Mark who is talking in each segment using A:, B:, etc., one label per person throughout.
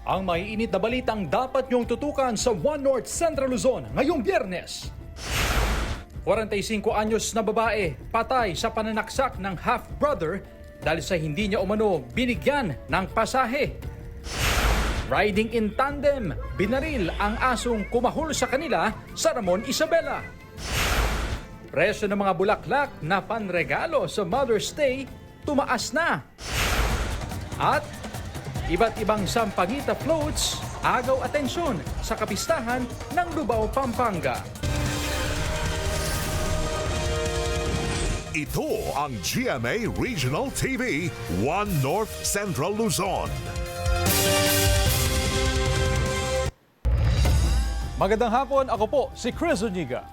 A: Ang maiinit na balitang dapat niyong tutukan sa One North Central Luzon ngayong Biyernes. 45 anyos na babae patay sa pananaksak ng half-brother dahil sa hindi niya umano binigyan ng pasahe. Riding in tandem, binaril ang asong kumahol sa kanila sa Ramon Isabela. Presyo ng mga bulaklak na panregalo sa Mother's Day tumaas na. At iba't ibang sampagita floats, agaw atensyon sa kapistahan ng Lubao, Pampanga.
B: Ito ang GMA Regional TV, One North Central Luzon.
A: Magandang hapon, ako po si Chris Zuniga.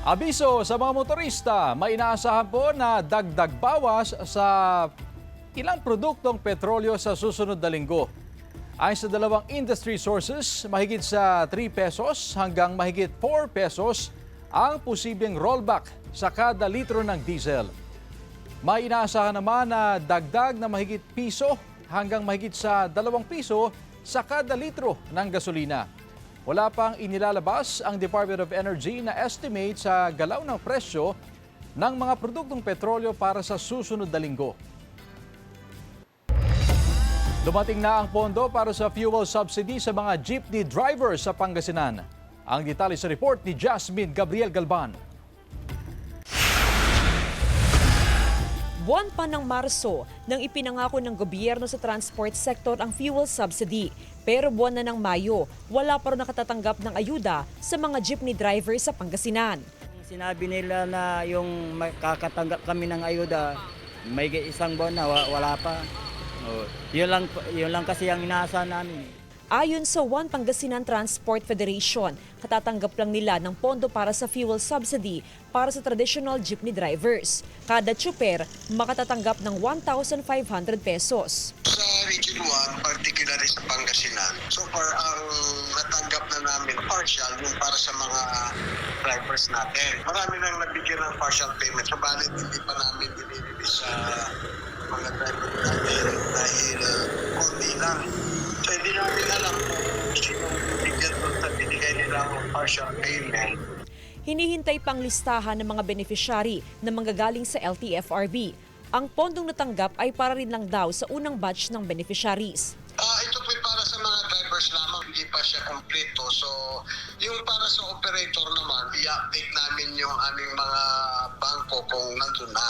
A: Abiso sa mga motorista, may inaasahan po na dagdag bawas sa ilang produktong petrolyo sa susunod na linggo. Ayon sa dalawang industry sources, mahigit sa 3 pesos hanggang mahigit 4 pesos ang posibleng rollback sa kada litro ng diesel. May inaasahan naman na dagdag na mahigit piso hanggang mahigit sa 2 piso sa kada litro ng gasolina. Wala pang inilalabas ang Department of Energy na estimate sa galaw ng presyo ng mga produktong petrolyo para sa susunod na linggo. Dumating na ang pondo para sa fuel subsidy sa mga jeepney drivers sa Pangasinan. Ang detalye sa report ni Jasmine Gabriel Galban.
C: Buwan pa ng Marso nang ipinangako ng gobyerno sa transport sector ang fuel subsidy. Pero buwan na ng Mayo, wala pa rin nakatatanggap ng ayuda sa mga jeepney drivers sa Pangasinan.
D: Sinabi nila na yung kakatanggap kami ng ayuda, may isang buwan na wala pa. Yun lang kasi ang inaasahan namin.
C: Ayon sa One Pangasinan Transport Federation, katatanggap lang nila ng pondo para sa fuel subsidy para sa traditional jeepney drivers. Kada tsuper makatatanggap ng 1,500 pesos.
E: Sa Region 1, particularly sa Pangasinan, so far ang natanggap na namin partial yung para sa mga drivers natin. Marami nang nabigyan ng partial payment, subalit hindi pa namin dinibigis sa mga driver natin dahil konti lang. So hindi namin alam kung sino bigyan doon sa binigay nila ng partial payment.
C: Hinihintay pang listahan ng mga beneficiary na manggagaling sa LTFRB. Ang pondong natanggap ay para rin lang daw sa unang batch ng beneficiaries.
E: Ito po para sa mga drivers lamang, hindi pa siya kompleto. So, yung para sa operator naman, i-update namin yung aming mga bangko kung nandun na.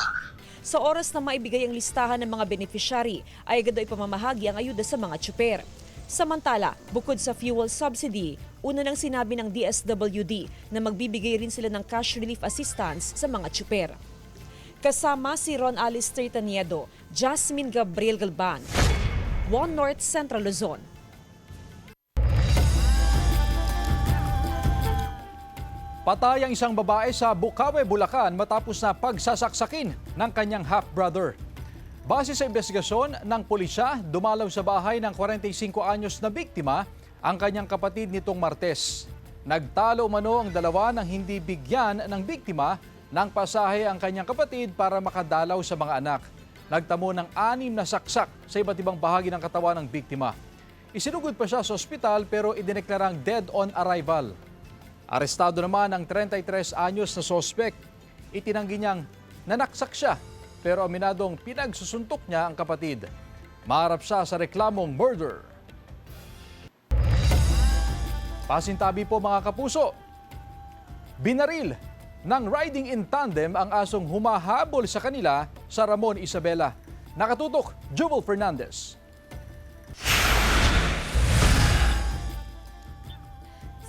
C: Sa oras na maibigay ang listahan ng mga beneficiary, ay agad ay pamamahagi ang ayuda sa mga tsuper. Samantala, bukod sa fuel subsidy, una nang sinabi ng DSWD na magbibigay rin sila ng cash relief assistance sa mga tsuper. Kasama si Ron Alistair Taniedo, Jasmine Gabriel Galban, One North Central Luzon.
A: Patay ang isang babae sa Bukawe, Bulacan matapos na pagsasaksakin ng kanyang half-brother. Base sa investigasyon ng pulisya, dumalaw sa bahay ng 45 anyos na biktima ang kanyang kapatid nitong Martes. Nagtalo umano ang dalawa nang hindi bigyan ng biktima ng pasahe ang kanyang kapatid para makadalaw sa mga anak. Nagtamo ng 6 na saksak sa iba't ibang bahagi ng katawan ng biktima. Isinugod pa siya sa ospital pero idineklarang dead on arrival. Arestado naman ang 33 anyos na sospek. Itinanggi niyang nanaksak siya pero aminadong pinagsusuntok niya ang kapatid. Maharap siya sa reklamong murder. Pasintabi po mga kapuso. Binaril ng riding in tandem ang asong humahabol sa kanila sa Ramon Isabela. Nakatutok, Jubal Fernandez.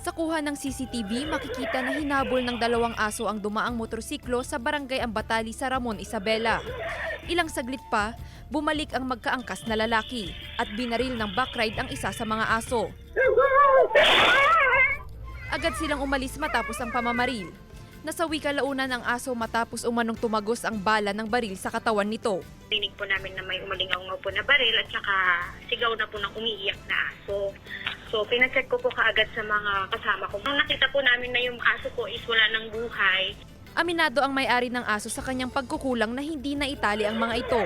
F: Sa kuha ng CCTV, makikita na hinabol ng 2 aso ang dumaang motorsiklo sa barangay Ambatali sa Ramon Isabela. Ilang saglit pa, bumalik ang magkaangkas na lalaki at binaril ng backride ang isa sa mga aso. Agad silang umalis matapos ang pamamaril. Nasawi kalaunan ang aso matapos umanong tumagos ang bala ng baril sa katawan nito.
G: Dinig po namin na may umalingaw po na baril at saka sigaw na po ng umiiyak na aso. So, pinacheck ko po kaagad sa mga kasama ko. Nung nakita po namin na yung aso ko is wala ng buhay.
F: Aminado ang may-ari ng aso sa kanyang pagkukulang na hindi na itali ang mga ito.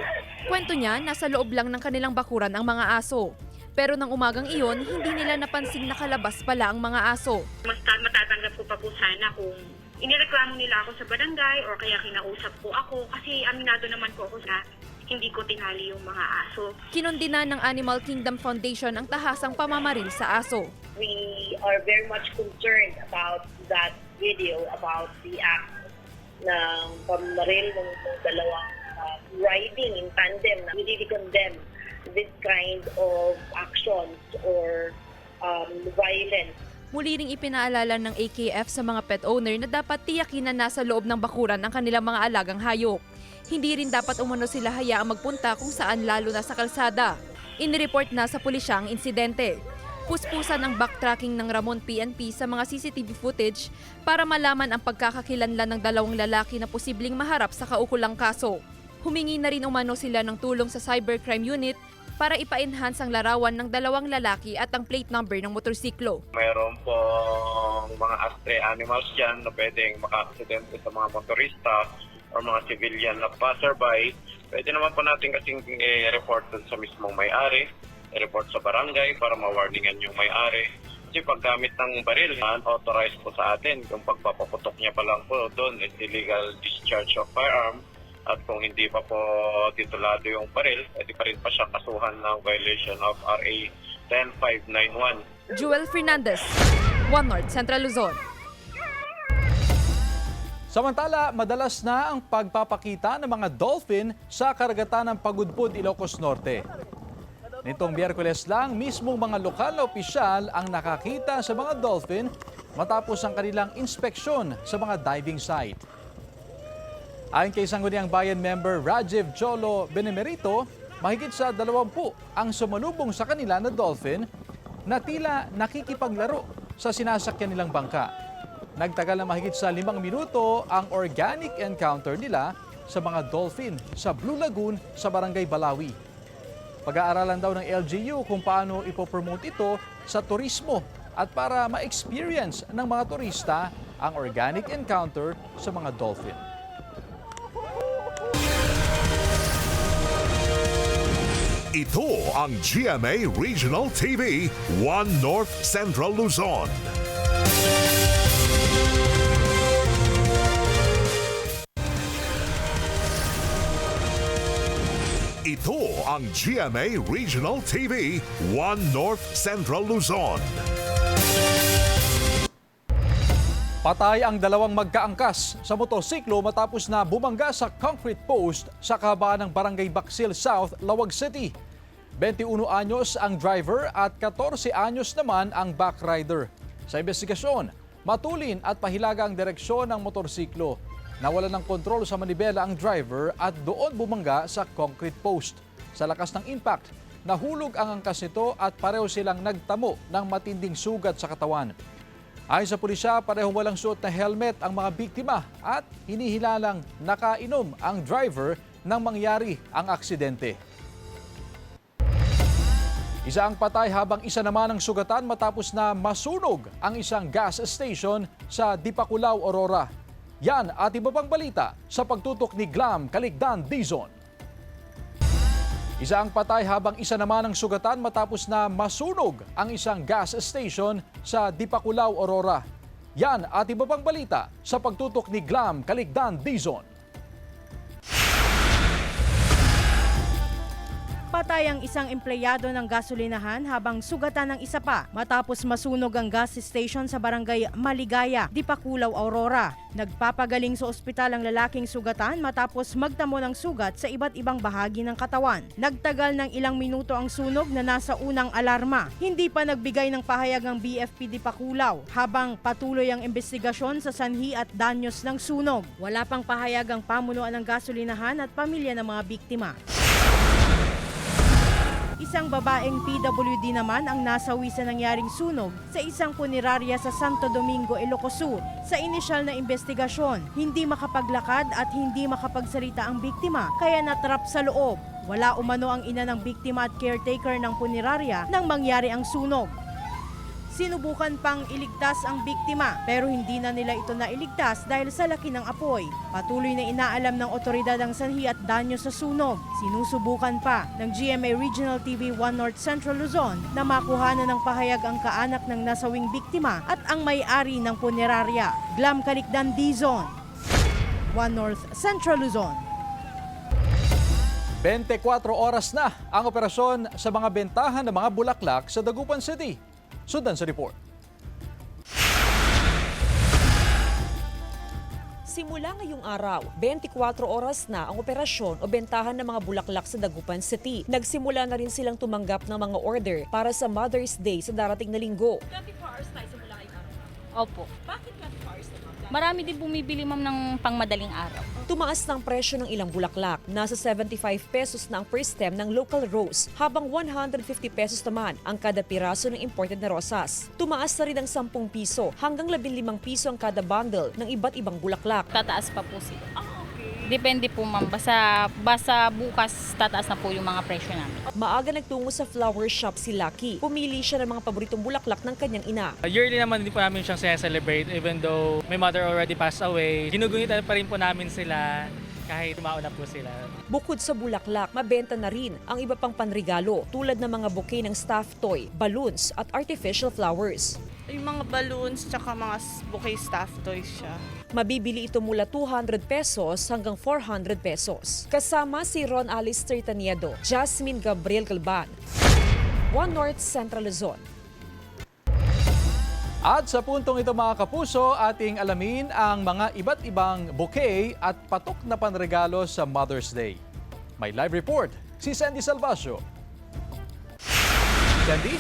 F: Kwento niya, nasa loob lang ng kanilang bakuran ang mga aso. Pero nang umagang iyon, hindi nila napansing nakalabas pala ang mga aso.
G: Mas matatanggap ko pa po sana kung inireklamo nila ako sa barangay or kaya kinausap po ako kasi aminado naman po ako na hindi ko tinali yung mga aso.
F: Kinundina ng Animal Kingdom Foundation ang tahasang pamamaril sa aso.
H: We are very much concerned about that video, about the act ng pamamaril ng dalawang riding in tandem. We really condemn this kind of actions or violence.
F: Muli ring ipinaalala ng AKF sa mga pet owner na dapat tiyakin na nasa loob ng bakuran ang kanilang mga alagang hayop. Hindi rin dapat umano sila hayaang magpunta kung saan lalo na sa kalsada. Inireport na sa pulisya ang insidente. Puspusan ang backtracking ng Ramon PNP sa mga CCTV footage para malaman ang pagkakakilanlan ng dalawang lalaki na posibleng maharap sa kaukulang kaso. Humingi na rin umano sila ng tulong sa Cybercrime Unit para ipa-enhance ang larawan ng dalawang lalaki at ang plate number ng motorsiklo.
I: Mayroon pong mga stray animals dyan na pwedeng maka-aksidente sa mga motorista o mga civilian na passerby. Pwede naman po natin kasing i-report sa mismong may-ari, i-report sa barangay para ma-warningan yung may-ari. Kasi paggamit ng baril, unauthorized po sa atin. Yung pagpapaputok niya pa lang po doon is illegal discharge of firearm. At kung hindi pa po titulado yung baril, pwede pa rin pa siya kasuhan ng violation of RA 10591.
F: Joel Fernandez, One North Central Luzon.
A: Samantala, madalas na ang pagpapakita ng mga dolphin sa karagatan ng Pagudpud, Ilocos Norte. Nitong Miyerkules lang, mismong mga lokal na opisyal ang nakakita sa mga dolphin matapos ang kanilang inspeksyon sa mga diving site. Ayon kay Sangguniang Bayan member Rajiv Cholo Benemerito, mahigit sa 20 ang sumalubong sa kanila na dolphin na tila nakikipaglaro sa sinasakyan nilang bangka. Nagtagal na mahigit sa 5 minuto ang organic encounter nila sa mga dolphin sa Blue Lagoon sa Barangay Balawi. Pag-aaralan daw ng LGU kung paano ipopromote ito sa turismo at para ma-experience ng mga turista ang organic encounter sa mga dolphin.
B: Ito ang GMA Regional TV, One North Central Luzon. Ito ang GMA Regional TV, One North Central Luzon.
A: Patay ang dalawang magkaangkas sa motorsiklo matapos na bumangga sa concrete post sa kahabaan ng Barangay Baksil South, Lawag City. 21 anyos ang driver at 14 anyos naman ang backrider. Sa investigasyon, matulin at pahilaga ang direksyon ng motorsiklo. Nawalan ng kontrol sa manibela ang driver at doon bumangga sa concrete post. Sa lakas ng impact, nahulog ang angkas nito at pareho silang nagtamo ng matinding sugat sa katawan. Ayon sa pulisya, parehong walang suot na helmet ang mga biktima at hinihilalang nakainom ang driver nang mangyari ang aksidente. Isa ang patay habang isa naman ang sugatan matapos na masunog ang isang gas station sa Dipakulaw, Aurora. Yan at iba pang balita sa pagtutok ni Glam Caligdan Dizon. Isa ang patay habang isa naman ang sugatan matapos na masunog ang isang gas station sa Dipakulaw, Aurora. Yan at iba pang balita sa pagtutok ni Glam Caligdan Dizon.
J: Patay ang isang empleyado ng gasolinahan habang sugatan ng isa pa matapos masunog ang gas station sa barangay Maligaya, Dipakulaw, Aurora. Nagpapagaling sa ospital ang lalaking sugatan matapos magtamo ng sugat sa iba't ibang bahagi ng katawan. Nagtagal ng ilang minuto ang sunog na nasa unang alarma. Hindi pa nagbigay ng pahayag ang BFP Dipakulaw habang patuloy ang investigasyon sa sanhi at danyos ng sunog. Wala pang pahayag ang pamunuan ng gasolinahan at pamilya ng mga biktima. Isang babaeng PWD naman ang nasawi sa nangyaring sunog sa isang punerarya sa Santo Domingo, Ilocos Sur. Sa inisyal na investigasyon, hindi makapaglakad at hindi makapagsalita ang biktima kaya natrap sa loob. Wala umano ang ina ng biktima at caretaker ng punerarya nang mangyari ang sunog. Sinubukan pang iligtas ang biktima pero hindi na nila ito nailigtas dahil sa laki ng apoy. Patuloy na inaalam ng otoridad ang sanhi at danyo sa sunog. Sinusubukan pa ng GMA Regional TV 1 North Central Luzon na makuhanan ng pahayag ang kaanak ng nasawing biktima at ang may-ari ng punerarya. Glam Kalikdan, Dizon, 1 North Central Luzon.
A: 24 oras na ang operasyon sa mga bentahan ng mga bulaklak sa Dagupan City. Sundan sa report.
C: Simula ngayong araw, 24 oras na ang operasyon o bentahan ng mga bulaklak sa Dagupan City. Nagsimula na rin silang tumanggap ng mga order para sa Mother's Day sa darating na linggo.
K: 24 hours tayo simula ngayong araw? Opo. Bakit 24 hours na? Marami din bumibili ma'am ng pangmadaling araw.
C: Tumaas ng presyo ng ilang bulaklak. Nasa 75 pesos na ang per stem ng local rose, habang 150 pesos naman ang kada piraso ng imported na rosas. Tumaas na rin ng 10 piso hanggang 15 piso ang kada bundle ng iba't ibang bulaklak.
K: Tataas pa po sila. Depende po ma'am. Basta bukas tataas na po yung mga presyo namin.
C: Maaga nagtungo sa flower shop si Lucky. Pumili siya ng mga paboritong bulaklak ng kanyang ina.
L: Yearly naman din po namin siyang celebrate even though my mother already passed away. Ginugunitan pa rin po namin sila kahit mauna po sila.
C: Bukod sa bulaklak, mabenta na rin ang iba pang panregalo tulad ng mga bouquet ng stuffed toy, balloons at artificial flowers.
M: Yung mga balloons tsaka mga bouquet stuffed toys siya.
C: Mabibili ito mula 200 pesos hanggang 400 pesos. Kasama si Ron Alistair Taniedo, Jasmine Gabriel Galban, 1 North Central Luzon.
A: At sa puntong ito mga kapuso, ating alamin ang mga iba't ibang bouquet at patok na panregalo sa Mother's Day. May live report si Sandy Salvacio. Sandy?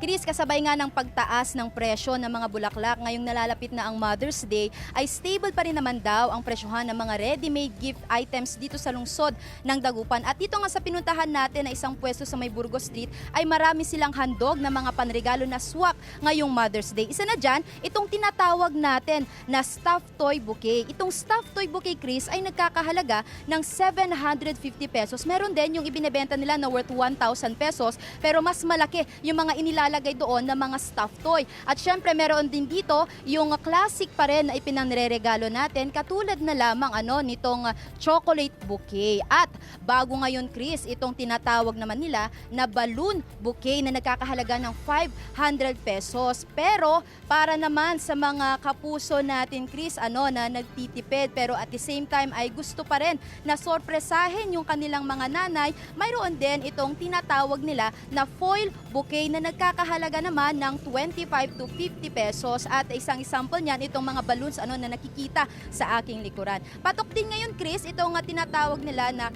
N: Chris, kasabay nga ng pagtaas ng presyo ng mga bulaklak ngayong nalalapit na ang Mother's Day, ay stable pa rin naman daw ang presyohan ng mga ready-made gift items dito sa lungsod ng Dagupan. At dito nga sa pinuntahan natin na isang pwesto sa may Burgos Street, ay marami silang handog na mga panregalo na swak ngayong Mother's Day. Isa na dyan, itong tinatawag natin na stuffed toy bouquet. Itong stuffed toy bouquet, Chris, ay nagkakahalaga ng 750 pesos. Meron din yung ibinebenta nila na worth 1,000 pesos, pero mas malaki yung mga inilalagay doon na mga stuffed toy. At syempre meron din dito yung classic pa rin na ipinanreregalo natin, katulad na lamang nitong chocolate bouquet. At bago ngayon, Chris, itong tinatawag naman nila na balloon bouquet na nagkakahalaga ng 500 pesos. Pero para naman sa mga kapuso natin, Chris, na nagtitipid pero at the same time ay gusto pa rin na sorpresahin yung kanilang mga nanay, mayroon din itong tinatawag nila na foil bouquet na nagkakahalaga naman ng 25 to 50 pesos. At isang example niyan, itong mga balloons na nakikita sa aking likuran. Patok din ngayon, Chris, itong tinatawag nila na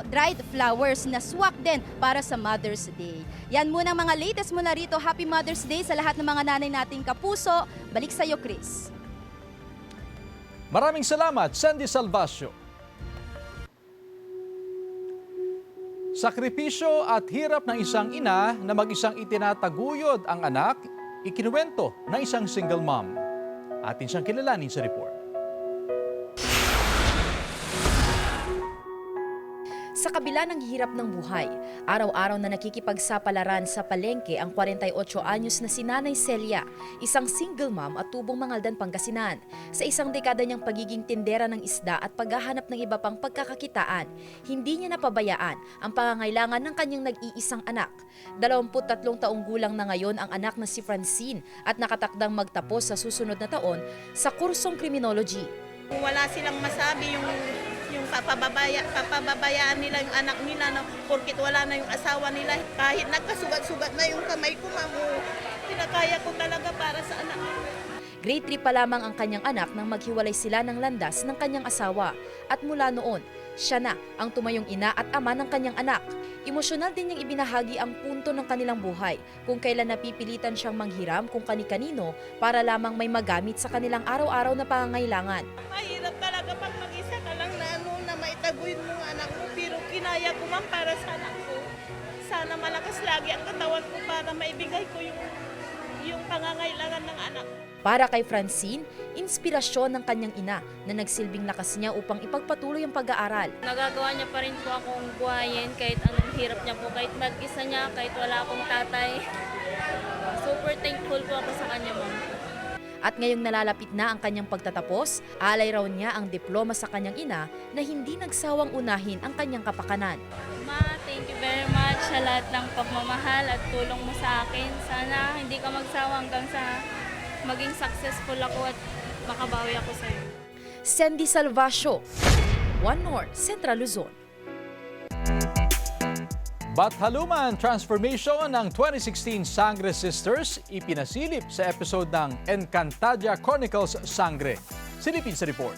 N: dried flowers na swak din para sa Mother's Day. Yan muna ang mga latest mula rito. Happy Mother's Day sa lahat ng mga nanay nating kapuso. Balik sa iyo, Chris.
A: Maraming salamat, Sandy Salvacio. Sakripisyo at hirap ng isang ina na mag-isang itinataguyod ang anak, ikinuwento ng isang single mom. Atin siyang kilalanin sa report.
C: Sa kabila ng hirap ng buhay, araw-araw na nakikipagsapalaran sa palengke ang 48 anyos na si Nanay Celia, isang single mom at tubong Mangaldan, Pangasinan. Sa isang dekada niyang pagiging tindera ng isda at paghahanap ng iba pang pagkakakitaan, hindi niya napabayaan ang pangangailangan ng kanyang nag-iisang anak. 23 taong gulang na ngayon ang anak na si Francine at nakatakdang magtapos sa susunod na taon sa kursong criminology.
M: Wala silang masabi yung papababayaan nila yung anak nila na porkit wala na yung asawa nila. Kahit nagkasugat-sugat na yung kamay ko, pinakaya ko talaga para sa anak.
C: Grade 3 pa lamang ang kanyang anak nang maghiwalay sila ng landas ng kanyang asawa. At mula noon, siya na ang tumayong ina at ama ng kanyang anak. Emosyonal din niyang ibinahagi ang punto ng kanilang buhay kung kailan napipilitan siyang manghiram kung kani-kanino para lamang may magamit sa kanilang araw-araw na pangangailangan.
M: Mahirap talaga pag mag-isa ka lang na maitaguyod mo ang anak mo, pero kinaya ko man para sa anak ko. Sana malakas lagi ang katawan ko para maibigay ko yung pangangailangan ng anak.
C: Para kay Francine, inspirasyon ng kanyang ina na nagsilbing lakas niya upang ipagpatuloy ang pag-aaral.
K: Nagagawa niya pa rin po akong buhayin kahit anong hirap niya po, kahit mag-isa niya, kahit wala akong tatay. Super thankful po ako sa kanya, ma'am.
C: At ngayong nalalapit na ang kanyang pagtatapos, alay raw niya ang diploma sa kanyang ina na hindi nagsawang unahin ang kanyang kapakanan.
K: Ma, thank you very much sa lahat ng pagmamahal at tulong mo sa akin. Sana hindi ka magsawa hanggang sa maging successful ako at makabawi ako sa iyo.
C: Sandy Salvacio, One North, Central Luzon.
A: Bathaluman transformation ng 2016 Sangre Sisters ipinasilip sa episode ng Encantadia Chronicles Sangre. Silipin sa report.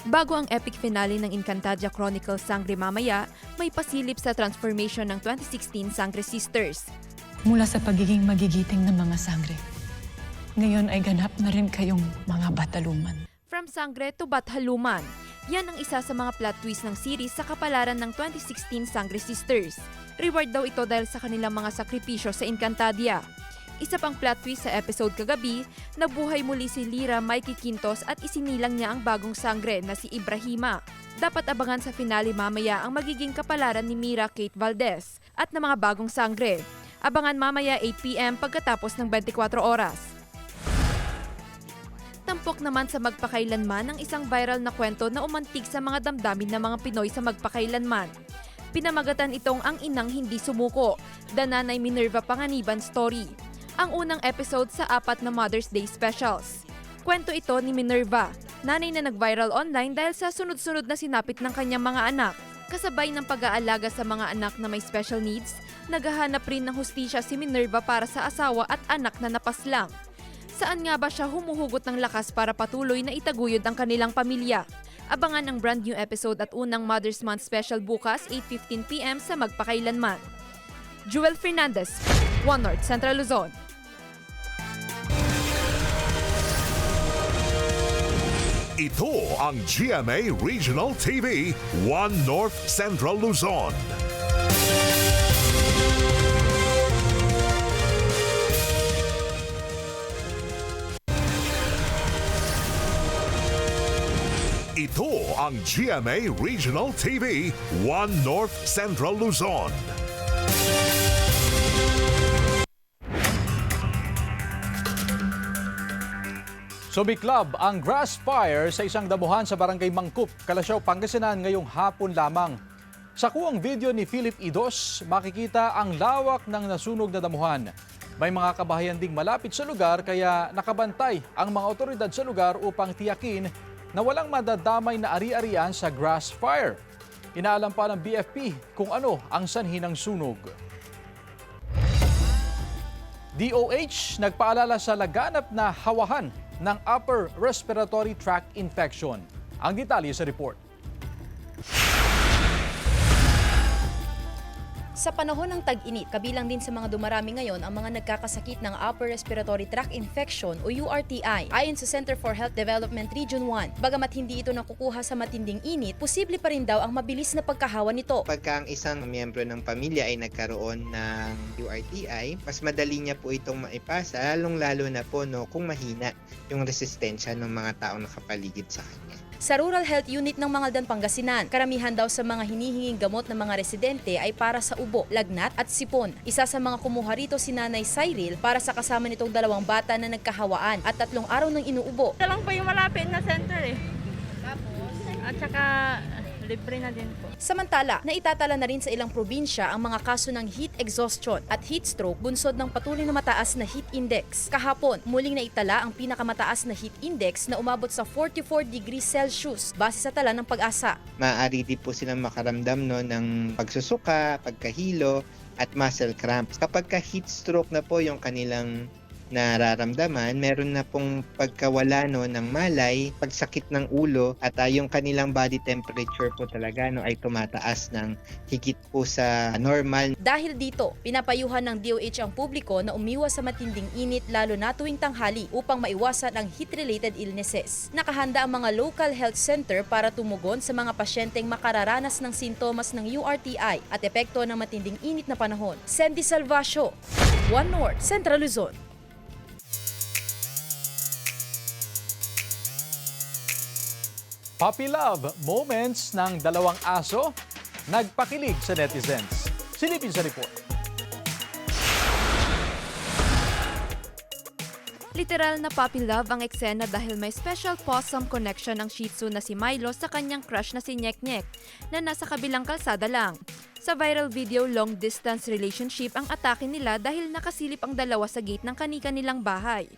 F: Bago ang epic finale ng Encantadia Chronicles Sangre mamaya, may pasilip sa transformation ng 2016 Sangre Sisters.
O: Mula sa pagiging magigiting ng mga sangre, ngayon ay ganap na rin kayong mga bataluman.
F: From Sangre to Bathaluman, yan ang isa sa mga plot twist ng series sa kapalaran ng 2016 Sangre Sisters. Reward daw ito dahil sa kanilang mga sakripisyo sa Encantadia. Isa pang plot twist sa episode kagabi, nabuhay muli si Lyra Mikey Quintos at isinilang niya ang bagong sangre na si Ibrahima. Dapat abangan sa finale mamaya ang magiging kapalaran ni Mira Kate Valdez at ng mga bagong sangre. Abangan mamaya 8 PM pagkatapos ng 24 oras. Tampok naman sa magpakailanman ang isang viral na kwento na umantig sa mga damdamin ng mga Pinoy sa magpakailanman. Pinamagatan itong Ang Inang Hindi Sumuko, The Nanay Minerva Panganiban Story. Ang unang episode sa 4 na Mother's Day specials. Kwento ito ni Minerva, nanay na nag-viral online dahil sa sunod-sunod na sinapit ng kanyang mga anak. Kasabay ng pag-aalaga sa mga anak na may special needs, naghahanap rin ng hustisya si Minerva para sa asawa at anak na napaslang. Saan nga ba siya humuhugot ng lakas para patuloy na itaguyod ang kanilang pamilya? Abangan ang brand new episode at unang Mother's Month special bukas 8:15 PM sa Magpakailanman. Joel Fernandez, One North, Central Luzon.
B: Ito ang GMA Regional TV, One North Central Luzon. Ito ang GMA Regional TV, One North Central Luzon.
A: Sumiklab ang grass fire sa isang damuhan sa Barangay Mangkup, Kalasyaw, Pangasinan ngayong hapon lamang. Sa kuwang video ni Philip Idos, makikita ang lawak ng nasunog na damuhan. May mga kabahayan ding malapit sa lugar kaya nakabantay ang mga otoridad sa lugar upang tiyakin na walang madadamay na ari-arian sa grass fire. Inaalam pa ng BFP kung ano ang sanhi ng sunog. DOH nagpaalala sa laganap na hawahan ng upper respiratory tract infection. Ang detalye sa report.
C: Sa panahon ng tag-init, kabilang din sa mga dumarami ngayon ang mga nagkakasakit ng upper respiratory tract infection o URTI. Ayon sa Center for Health Development Region 1, bagamat hindi ito nakukuha sa matinding init, posible pa rin daw ang mabilis na pagkahawa nito.
P: Pagka ang isang miyembro ng pamilya ay nagkaroon ng URTI, mas madali niya po itong maipasa, lalong-lalo na po kung mahina yung resistensya ng mga taong nakapaligid sa kanya.
C: Sa Rural Health Unit ng Mangaldan, Pangasinan, karamihan daw sa mga hinihinging gamot ng mga residente ay para sa ubo, lagnat at sipon. Isa sa mga kumuha rito si Nanay Cyril para sa kasama nitong 2 bata na nagkahawaan at 3 araw nang inuubo.
K: Ito lang po yung malapit na center eh. Tapos, at saka libre na din po.
C: Samantala, naitatala na rin sa ilang probinsya ang mga kaso ng heat exhaustion at heat stroke bunsod ng patuloy na mataas na heat index. Kahapon, muling naitala ang pinakamataas na heat index na umabot sa 44 degrees Celsius base sa tala ng Pag-asa.
P: Maaari din po silang makaramdam ng pagsusuka, pagkahilo, at muscle cramps. Kapag ka heat stroke na po yung kanilang nararamdaman. Meron na pong pagkawala ng malay, pagsakit ng ulo, at yung kanilang body temperature po talaga ay tumataas ng higit po sa normal.
C: Dahil dito, pinapayuhan ng DOH ang publiko na umiwas sa matinding init lalo na tuwing tanghali upang maiwasan ang heat-related illnesses. Nakahanda ang mga local health center para tumugon sa mga pasyenteng makararanas ng sintomas ng URTI at epekto ng matinding init na panahon. Sandy Salvacio, One North, Central Luzon.
A: Puppy love moments ng dalawang aso nagpakilig sa netizens. Silipin sa report.
F: Literal na puppy love ang eksena dahil may special possum connection ng Shih Tzu na si Milo sa kanyang crush na si Nyek Nyek na nasa kabilang kalsada lang. Sa viral video, long-distance relationship ang atake nila dahil nakasilip ang dalawa sa gate ng kani-kanilang bahay.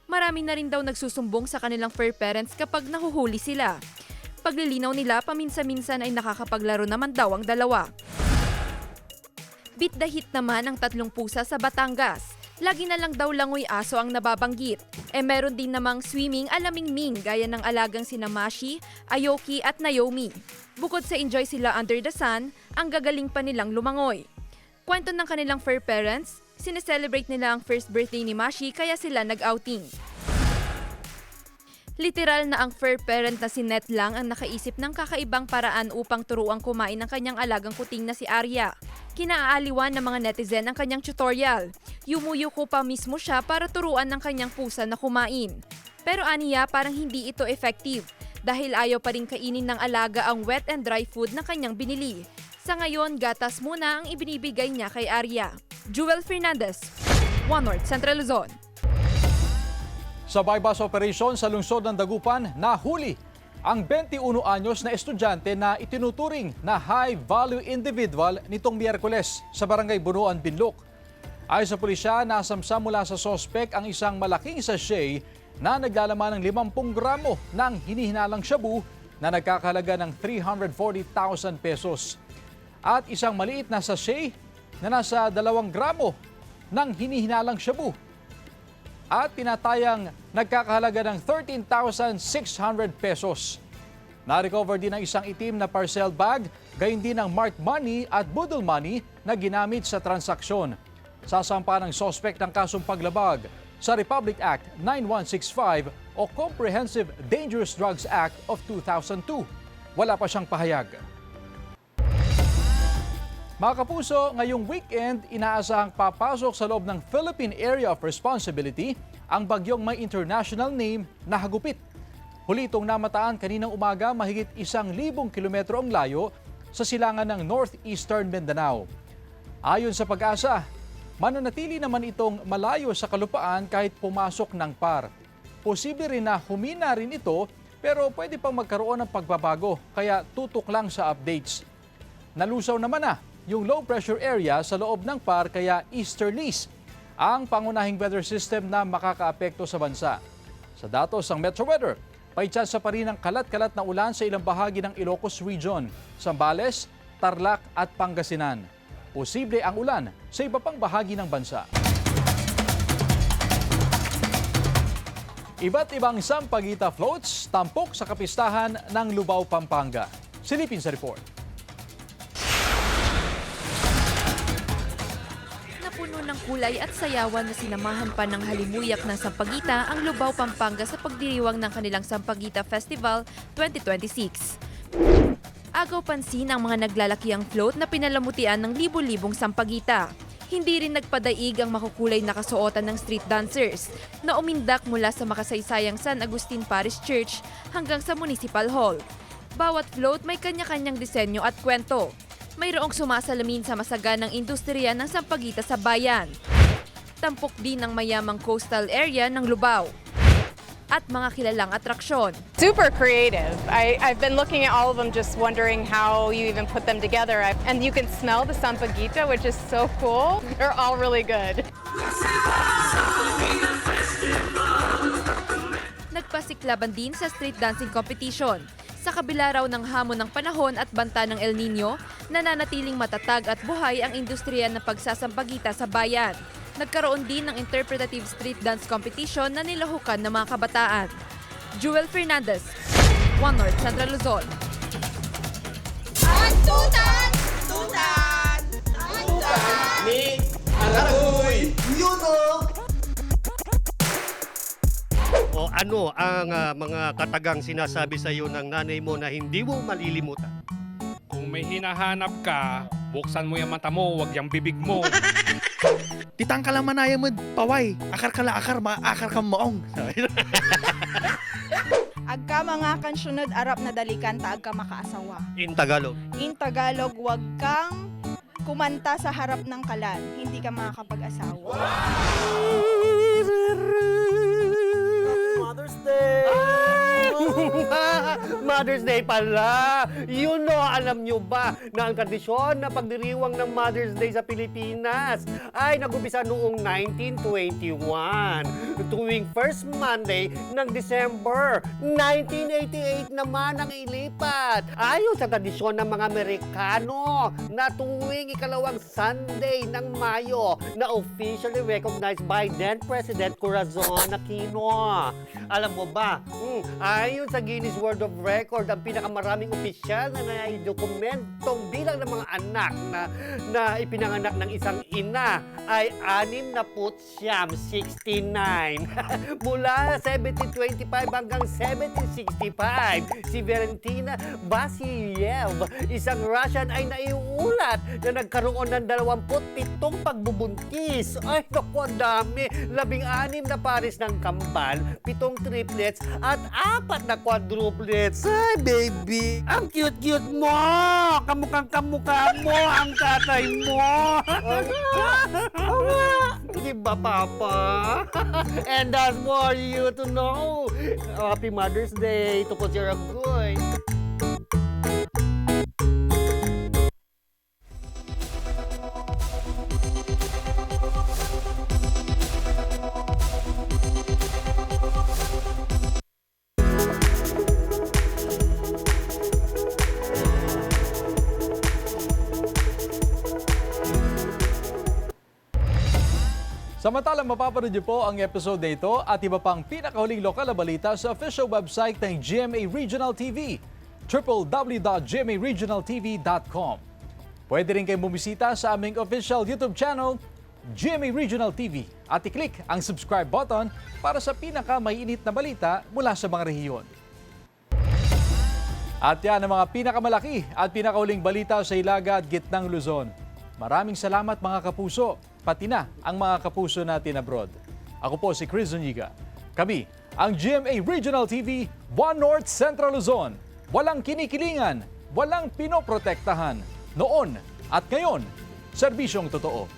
F: Marami na rin daw nagsusumbong sa kanilang fur parents kapag nahuhuli sila. Paglilinaw nila, paminsan-minsan ay nakakapaglaro naman daw ang dalawa. Beat the hit naman ang tatlong pusa sa Batangas. Lagi na lang daw langoy aso ang nababanggit. Meron din namang swimming alaming-ming gaya ng alagang sina Mashi, Ayoki at Naomi. Bukod sa enjoy sila under the sun, ang gagaling pa nilang lumangoy. Kwento ng kanilang fur parents, sineselebrate nila ang first birthday ni Mashi kaya sila nag-outing. Literal na ang fur parent na si Net lang ang nakaisip ng kakaibang paraan upang turuang kumain ng kanyang alagang kuting na si Arya. Kinaaaliwan ng mga netizen ang kanyang tutorial. Yumuyuko pa mismo siya para turuan ng kanyang pusa na kumain. Pero aniya parang hindi ito effective dahil ayaw pa rin kainin ng alaga ang wet and dry food na kanyang binili. Sa ngayon, gatas muna ang ibinibigay niya kay Arya. Jewel Fernandez, One North, Central Luzon.
A: Sa bypass operation sa lungsod ng Dagupan, nahuli ang 21 anyos na estudyante na itinuturing na high-value individual nitong Miyerkules sa Barangay Bunuan, Binloc. Ayon sa pulisya, nasamsam mula sa sospek ang isang malaking sachet na naglalaman ng 50 gramo ng hinihinalang shabu na nagkakahalaga ng 340,000 pesos. At isang maliit na sachet na nasa 2 gramo ng hinihinalang shabu at tinatayang nagkakahalaga ng 13,600 pesos. Na-recover din ang isang itim na parcel bag, gayon din ang marked money at budol money na ginamit sa transaksyon. Sasampa ng sospek ng kasong paglabag sa Republic Act 9165 o Comprehensive Dangerous Drugs Act of 2002. Wala pa siyang pahayag. Mga kapuso, ngayong weekend, inaasahang papasok sa loob ng Philippine Area of Responsibility ang bagyong may international name na Hagupit. Huli itong namataan kaninang umaga mahigit 1,000 kilometro ang layo sa silangan ng northeastern Mindanao. Ayon sa Pag-asa, mananatili naman itong malayo sa kalupaan kahit pumasok ng PAR. Posible rin na humina rin ito pero pwede pang magkaroon ng pagbabago kaya tutok lang sa updates. Nalusaw naman na yung low pressure area sa loob ng PAR kaya easterlies ang pangunahing weather system na makakaapekto sa bansa. Sa datos ng Metro Weather, paitsansa pa rin ang kalat-kalat na ulan sa ilang bahagi ng Ilocos Region, Zambales, Tarlac at Pangasinan. Posible ang ulan sa iba pang bahagi ng bansa. Iba't ibang sampagita floats tampok sa kapistahan ng Lubao, Pampanga. Silipin sa report.
F: Puno ng kulay at sayawan na sinamahan pa ng halimuyak ng Sampaguita ang Lubao, Pampanga sa pagdiriwang ng kanilang Sampaguita Festival 2026. Agaw pansin ang mga naglalakiang float na pinalamutian ng libo-libong Sampaguita. Hindi rin nagpadaig ang makukulay na kasuotan ng street dancers na umindak mula sa makasaysayang San Agustin Parish Church hanggang sa Municipal Hall. Bawat float may kanya-kanyang disenyo at kwento. Mayroong sumasalamin sa masaganang industriya ng Sampaguita sa bayan. Tampok din ang mayamang coastal area ng Lubao. At mga kilalang atraksyon.
Q: Super creative. I've been looking at all of them just wondering how you even put them together. And you can smell the Sampaguita, which is so cool. They're all really good.
F: Nagpasiklaban din sa street dancing competition. Sa kabila raw ng hamon ng panahon at banta ng El Nino, nananatiling matatag at buhay ang industriya ng pagsasampagita sa bayan. Nagkaroon din ng interpretative street dance competition na nilahukan ng mga kabataan. Jewel Fernandez, One North Central Luzon.
M: Tutan! Tutan!
R: Ni Aragoy!
S: O ano ang mga katagang sinasabi sa iyo ng nanay mo na hindi mo malilimutan?
T: Kung may hinahanap ka, buksan mo yung mata mo, wag yung bibig mo.
R: Titang ka lang manaya mo, paway. Akar ka la akar, maakar ka maong.
U: Agka mga kansunod arap na dalikan ta agka makaasawa.
S: In Tagalog.
U: In Tagalog, wag kang kumanta sa harap ng kalan. Hindi ka makakapag-asawa.
R: Mother's Day!
S: Mother's Day pala! You know, alam nyo ba na ang tradisyon na pagdiriwang ng Mother's Day sa Pilipinas ay nag-umpisa noong 1921 tuwing first Monday ng December. 1988 naman ang ilipat. Ayon sa tradisyon ng mga Amerikano na tuwing ikalawang Sunday ng Mayo na officially recognized by then President Corazon Aquino. Alam mo ba, ayon sa Guinness World of Record, ang pinakamaraming opisyal na naidokumentong bilang ng mga anak na ipinanganak ng isang ina ay 69. Mula 1725 hanggang 1765, si Valentina Vasilyev, isang Russian, ay naiulat na nagkaroon ng 27 pagbubuntis. Ay, naku, ang dami. 16 na pares ng kambal, 7 triplets, at 4 na quadruplets. Ay, baby! Ang cute-cute mo! Kamukhang-kamukha mo ang tatay mo! Di ba, Papa? And that's for you to know. Happy Mother's Day to Coach Aragoy.
A: Samantalang mapapanood niyo po ang episode na ito at iba pang pinakahuling lokal na balita sa official website ng GMA Regional TV, www.gmaregionaltv.com. Pwede rin kayo bumisita sa aming official YouTube channel, GMA Regional TV, at i-click ang subscribe button para sa pinakamainit na balita mula sa mga rehiyon. At yan ang mga pinakamalaki at pinakahuling balita sa Hilaga at Gitnang Luzon. Maraming salamat mga kapuso, pati na ang mga kapuso natin abroad. Ako po si Chris Zuniga. Kami, ang GMA Regional TV, One North Central Luzon. Walang kinikilingan, walang pinoprotektahan. Noon at ngayon, serbisyong totoo.